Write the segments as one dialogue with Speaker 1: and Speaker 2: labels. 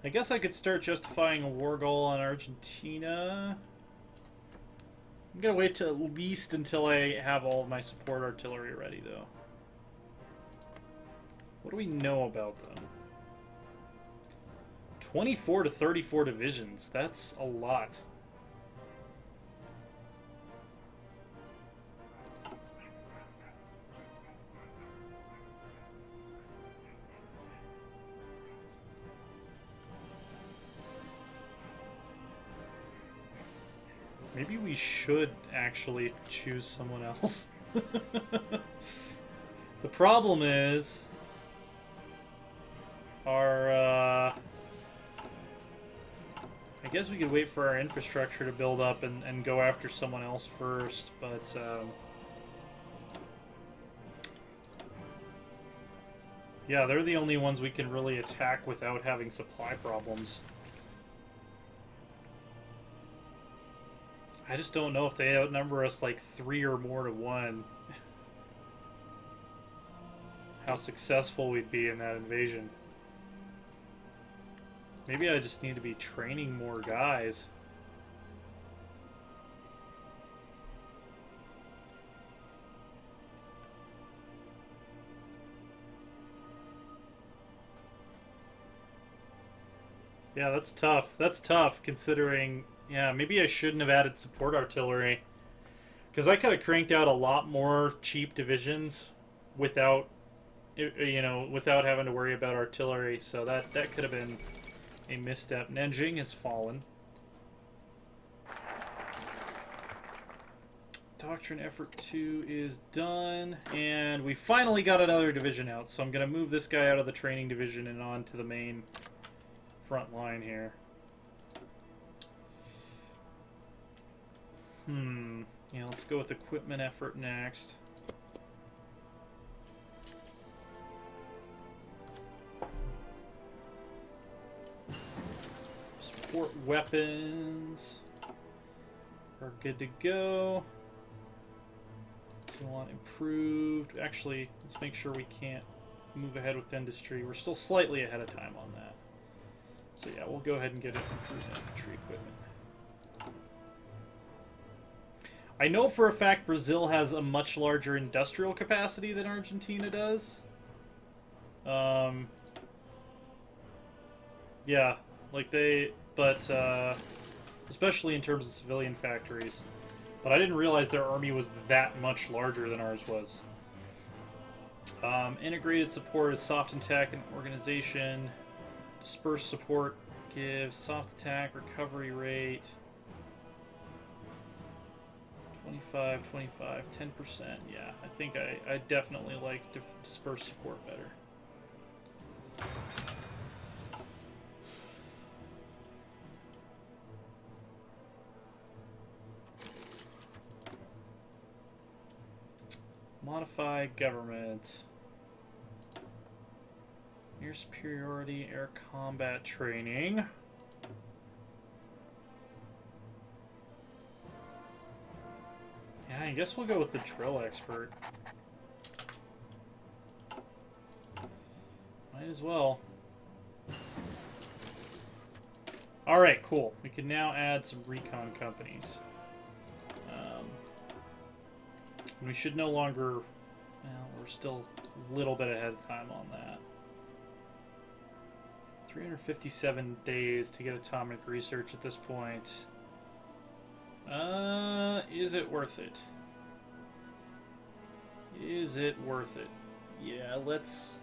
Speaker 1: I guess I could start justifying a war goal on Argentina. I'm gonna wait till at least until I have all of my support artillery ready, though. What do we know about them? 24 to 34 divisions. That's a lot. Maybe we should actually choose someone else. The problem is our I guess we could wait for our infrastructure to build up and go after someone else first, but yeah, they're the only ones we can really attack without having supply problems. I just don't know if they outnumber us like 3 or more to 1. How successful we'd be in that invasion. Maybe I just need to be training more guys. Yeah, that's tough. That's tough considering... Yeah, maybe I shouldn't have added support artillery. Because I could have cranked out a lot more cheap divisions without, you know, without having to worry about artillery. So that could have been a misstep. Nanjing has fallen. Doctrine Effort 2 is done. And we finally got another division out. So I'm going to move this guy out of the training division and on to the main front line here. Yeah, let's go with equipment effort next. Support weapons are good to go. So we want improved. Actually, let's make sure we can't move ahead with industry. We're still slightly ahead of time on that. So yeah, we'll go ahead and get it improved infantry equipment. I know for a fact Brazil has a much larger industrial capacity than Argentina does. Yeah, like especially in terms of civilian factories. But I didn't realize their army was that much larger than ours was. Integrated support is soft attack and organization. Dispersed support gives soft attack recovery rate. 25, 25, 10%. Yeah, I think I definitely like dispersed support better. Modify government. Air superiority, air combat training. Yeah, I guess we'll go with the drill expert. Might as well. Alright, cool. We can now add some recon companies. And we should no longer... Well, we're still a little bit ahead of time on that. 357 days to get atomic research at this point. Is it worth it? Is it worth it? Yeah, let's...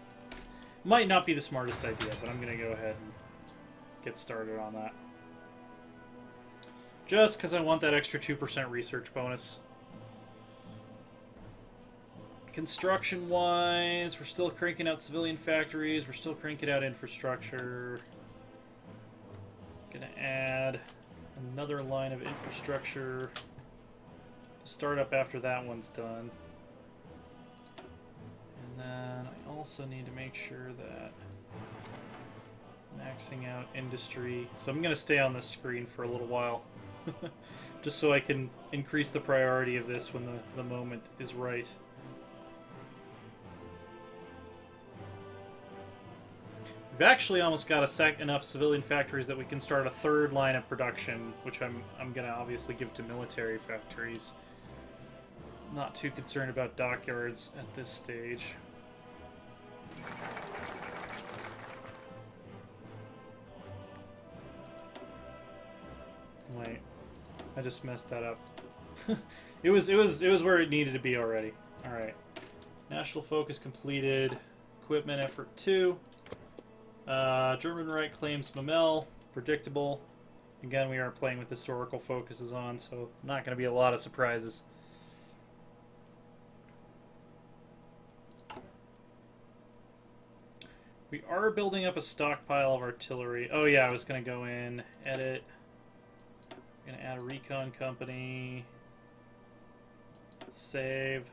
Speaker 1: Might not be the smartest idea, but I'm gonna go ahead and get started on that. Just because I want that extra 2% research bonus. Construction-wise, we're still cranking out civilian factories, we're still cranking out infrastructure. Gonna add another line of infrastructure to start up after that one's done. And then I also need to make sure that maxing out industry. So I'm going to stay on this screen for a little while. Just so I can increase the priority of this when the moment is right. We've actually almost got enough civilian factories that we can start a third line of production, which I'm gonna obviously give to military factories. Not too concerned about dockyards at this stage. Wait, I just messed that up. it was where it needed to be already. All right, national focus completed. Equipment effort 2. German right claims Mamel. Predictable. Again, we are playing with historical focuses on, so not going to be a lot of surprises. We are building up a stockpile of artillery. Oh yeah, I was going to go in, edit. I'm going to add a recon company. Save.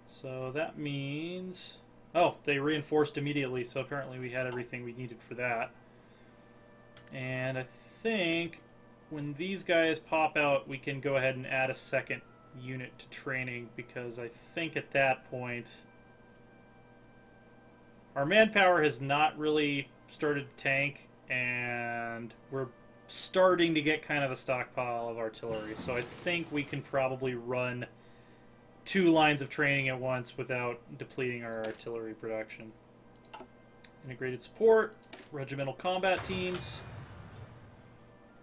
Speaker 1: So that means... Oh, they reinforced immediately, so apparently we had everything we needed for that. And I think when these guys pop out, we can go ahead and add a second unit to training, because I think at that point our manpower has not really started to tank, and we're starting to get kind of a stockpile of artillery. So I think we can probably run 2 lines of training at once without depleting our artillery production. Integrated support, regimental combat teams.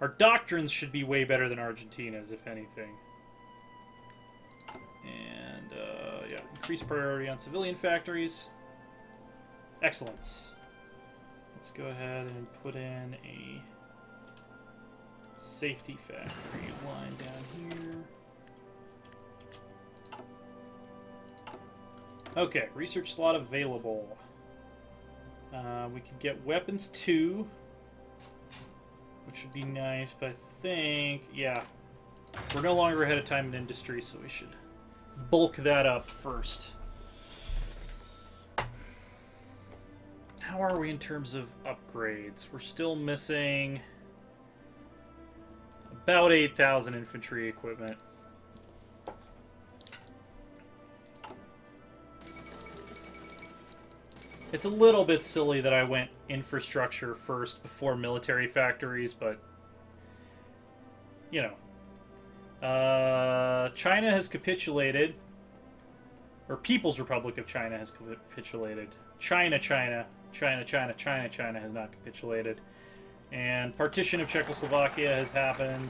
Speaker 1: Our doctrines should be way better than Argentina's, if anything. And, yeah, increased priority on civilian factories. Excellent. Let's go ahead and put in a safety factory line down here. Okay, research slot available. We could get weapons 2, which would be nice, but I think, yeah, we're no longer ahead of time in industry, so we should bulk that up first. How are we in terms of upgrades? We're still missing about 8,000 infantry equipment. It's a little bit silly that I went infrastructure first before military factories, but, you know. China has capitulated. Or People's Republic of China has capitulated. China has not capitulated. And partition of Czechoslovakia has happened.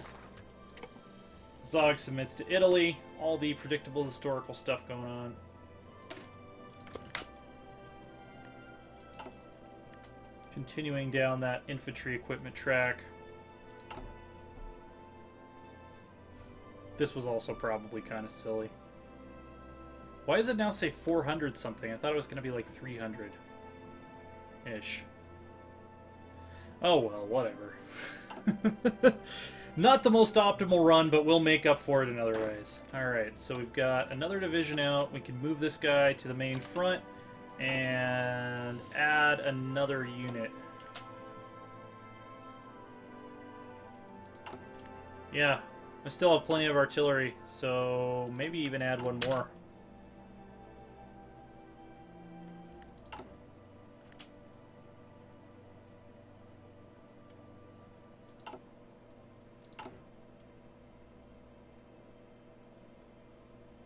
Speaker 1: Zog submits to Italy. All the predictable historical stuff going on. Continuing down that infantry equipment track. This was also probably kind of silly. Why does it now say 400 something? I thought it was going to be like 300-ish. Oh well, whatever. Not the most optimal run, but we'll make up for it in other ways. Alright, so we've got another division out. We can move this guy to the main front and add another unit. Yeah, I still have plenty of artillery, so maybe even add one more.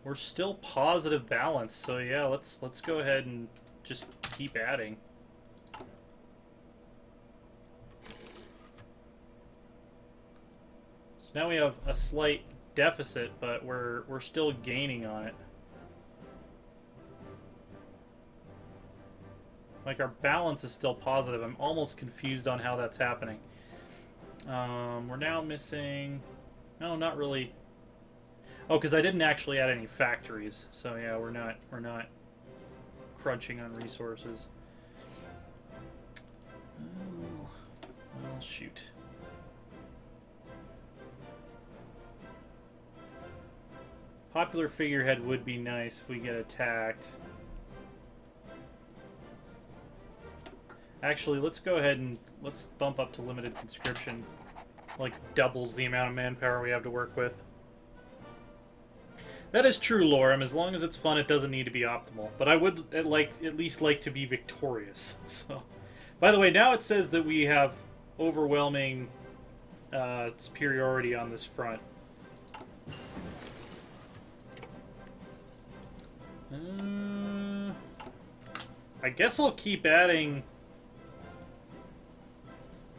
Speaker 1: We're still positive balance, so yeah, let's go ahead and just keep adding. So now we have a slight deficit, but we're still gaining on it. Like, our balance is still positive. I'm almost confused on how that's happening. We're now missing... No, not really. Oh, because I didn't actually add any factories. So yeah, we're not crunching on resources. Oh, well, shoot. Popular figurehead would be nice if we get attacked. Actually, let's go ahead and let's bump up to limited conscription. Like, doubles the amount of manpower we have to work with. That is true, Lorem. As long as it's fun, it doesn't need to be optimal. But I would at least like to be victorious. So, by the way, now it says that we have overwhelming superiority on this front. I guess I'll keep adding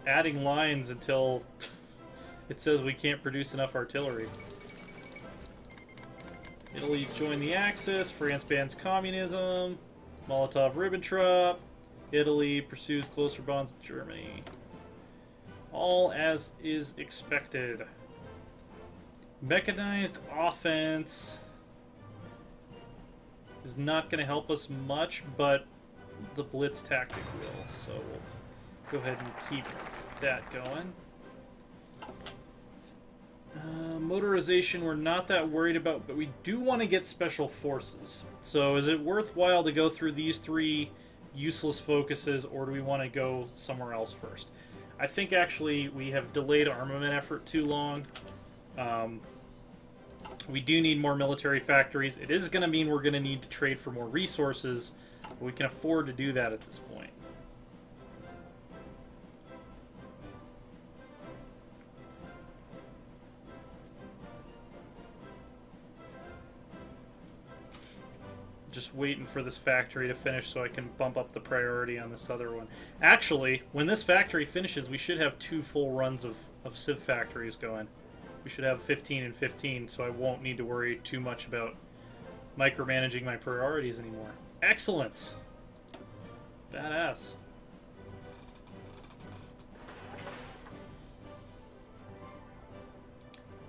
Speaker 1: lines until it says we can't produce enough artillery. Italy joined the Axis. France bans communism. Molotov-Ribbentrop. Italy pursues closer bonds with Germany. All as is expected. Mechanized offense is not going to help us much, but the Blitz tactic will. So we'll go ahead and keep that going. Motorization we're not that worried about, but we do want to get special forces. So is it worthwhile to go through these 3 useless focuses, or do we want to go somewhere else first? I think actually we have delayed armament effort too long. We do need more military factories. It is going to mean we're going to need to trade for more resources, but we can afford to do that at this point. Just waiting for this factory to finish so I can bump up the priority on this other one. Actually, when this factory finishes, we should have 2 full runs of Civ factories going. We should have 15 and 15, so I won't need to worry too much about micromanaging my priorities anymore. Excellent! Badass.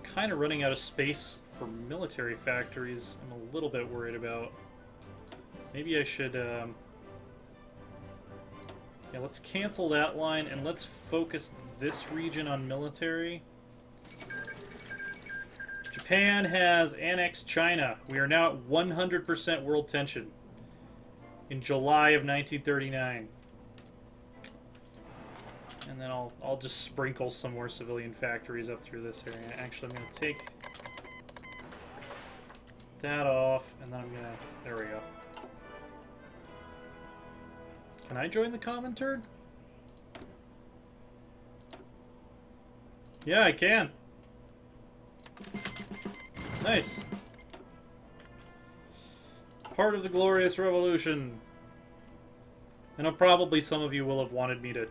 Speaker 1: Kind of running out of space for military factories. I'm a little bit worried about. Maybe I should, yeah, let's cancel that line and let's focus this region on military. Japan has annexed China. We are now at 100% world tension in July of 1939. And then I'll just sprinkle some more civilian factories up through this area. Actually, I'm going to take that off, and then I'm going to... There we go. Can I join the common turd? Yeah, I can. Nice. Part of the glorious revolution. I know probably some of you will have wanted me to,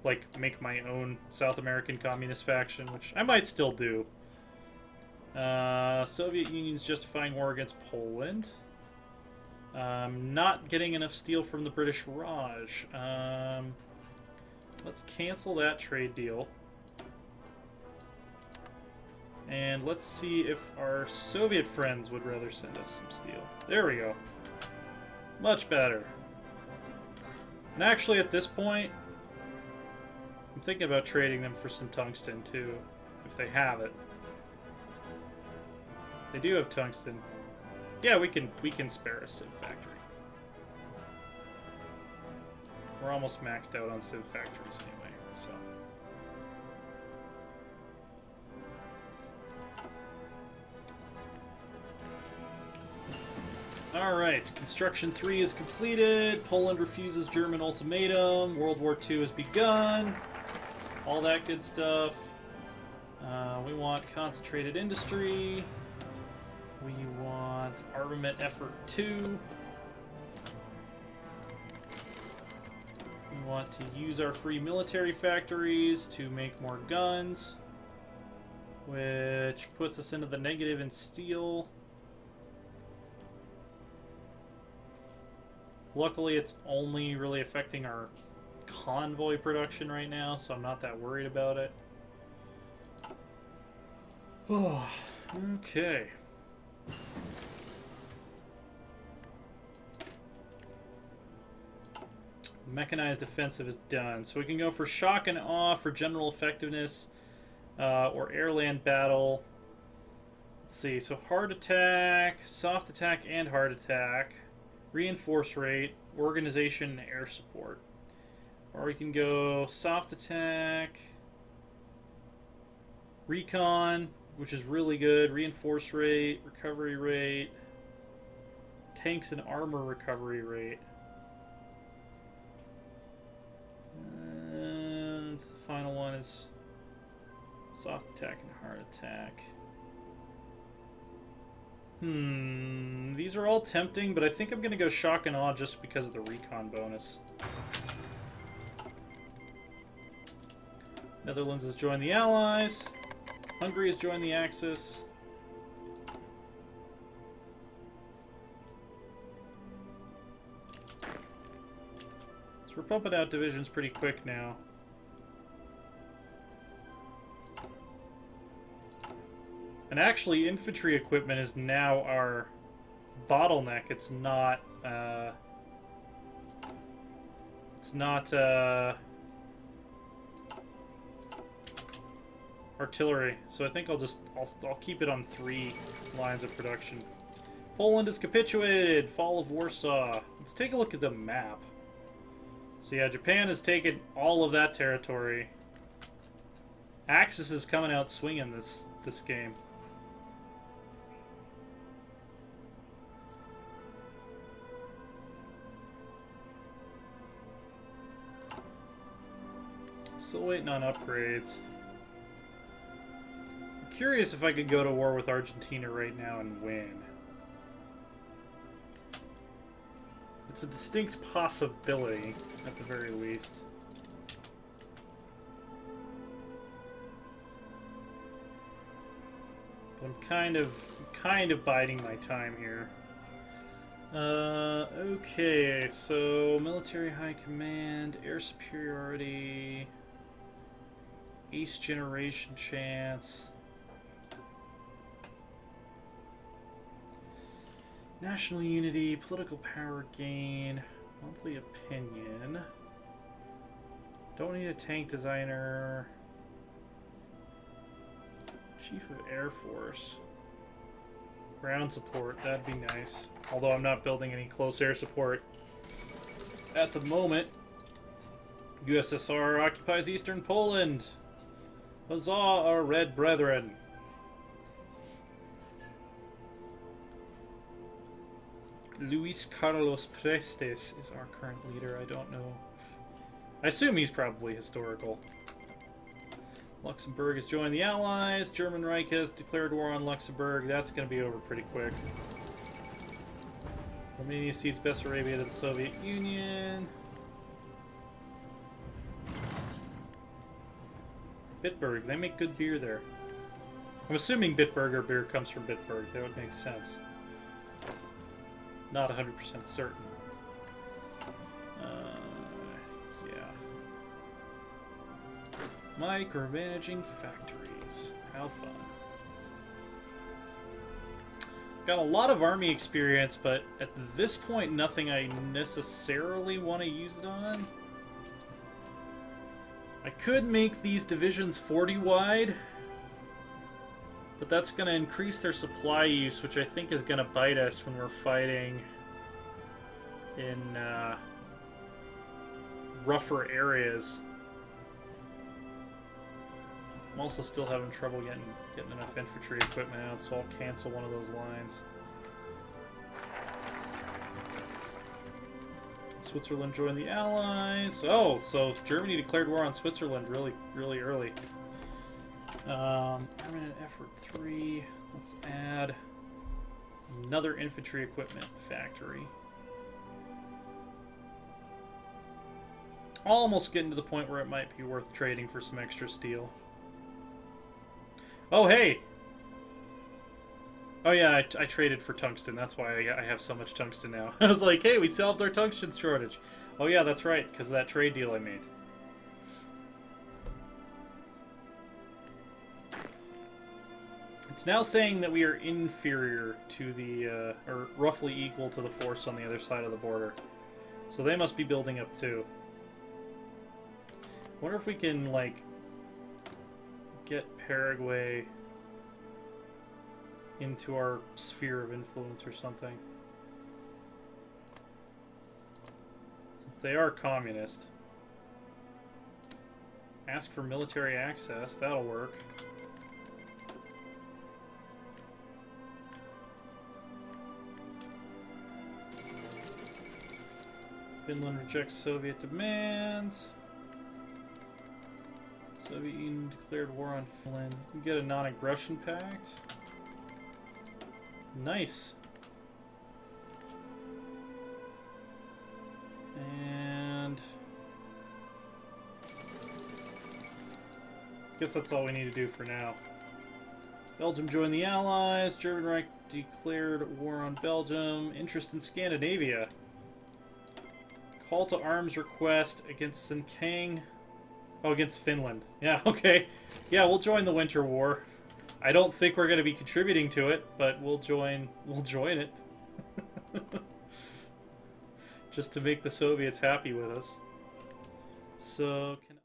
Speaker 1: like, make my own South American communist faction, which I might still do. Soviet Union's justifying war against Poland. Not getting enough steel from the British Raj. Let's cancel that trade deal. And let's see if our Soviet friends would rather send us some steel. There we go. Much better. And actually, at this point, I'm thinking about trading them for some tungsten, too, if they have it. They do have tungsten. Yeah, we can spare a Civ factory. We're almost maxed out on Civ factories anyway, so... Alright, Construction 3 is completed. Poland refuses German ultimatum. World War II has begun. All that good stuff. We want concentrated industry. We want armament effort 2. We want to use our free military factories to make more guns, which puts us into the negative in steel. Luckily, it's only really affecting our convoy production right now, so I'm not that worried about it. Oh, okay. Mechanized offensive is done. So we can go for shock and awe for general effectiveness, or air-land battle. Let's see, so hard attack, soft attack, and hard attack. Reinforce rate, organization, and air support. Or we can go soft attack, recon, which is really good. Reinforce rate, recovery rate, tanks and armor recovery rate. And the final one is soft attack and hard attack. These are all tempting, but I think I'm going to go shock and awe just because of the recon bonus. Netherlands has joined the Allies. Hungary has joined the Axis. So we're pumping out divisions pretty quick now. And actually, infantry equipment is now our bottleneck. It's not artillery. So I think I'll keep it on 3 lines of production. Poland has capitulated. Fall of Warsaw. Let's take a look at the map. So yeah, Japan has taken all of that territory. Axis is coming out swinging this game. Still waiting on upgrades. I'm curious if I could go to war with Argentina right now and win. It's a distinct possibility, at the very least. But I'm kind of biding my time here. Okay, so military high command, air superiority, ace generation chance, national unity, political power gain, monthly opinion. Don't need a tank designer. Chief of Air Force. Ground support, that'd be nice. Although I'm not building any close air support at the moment. USSR occupies eastern Poland. Huzzah, our red brethren. Luis Carlos Prestes is our current leader. I don't know. I assume he's probably historical. Luxembourg has joined the Allies. German Reich has declared war on Luxembourg. That's going to be over pretty quick. Romania cedes Bessarabia to the Soviet Union. Bitburg, they make good beer there. I'm assuming Bitburger beer comes from Bitburg. That would make sense. Not 100% certain. Yeah. Micromanaging factories. How fun. Got a lot of army experience, but at this point, nothing I necessarily want to use it on. I could make these divisions 40 wide, but that's going to increase their supply use, which I think is going to bite us when we're fighting in rougher areas. I'm also still having trouble getting enough infantry equipment out, so I'll cancel one of those lines. Switzerland joined the Allies. Oh, so Germany declared war on Switzerland really early. Permanent effort 3. Let's add another infantry equipment factory. Almost getting to the point where it might be worth trading for some extra steel. Oh, hey! Oh yeah, I traded for tungsten. That's why I have so much tungsten now. I was like, hey, we solved our tungsten shortage. Oh yeah, that's right, because of that trade deal I made. It's now saying that we are inferior to the, or roughly equal to the force on the other side of the border. So they must be building up too. Wonder if we can, like, get Paraguay into our sphere of influence or something. Since they are communist. Ask for military access, that'll work. Finland rejects Soviet demands. Soviet Union declared war on Finland. We get a non-aggression pact. Nice. And I guess that's all we need to do for now. Belgium joined the Allies. German Reich declared war on Belgium. Interest in Scandinavia. Call to arms request against Sinkang. Oh, against Finland. Yeah, okay. Yeah, we'll join the Winter War. I don't think we're going to be contributing to it, but we'll join it. Just to make the Soviets happy with us. So, can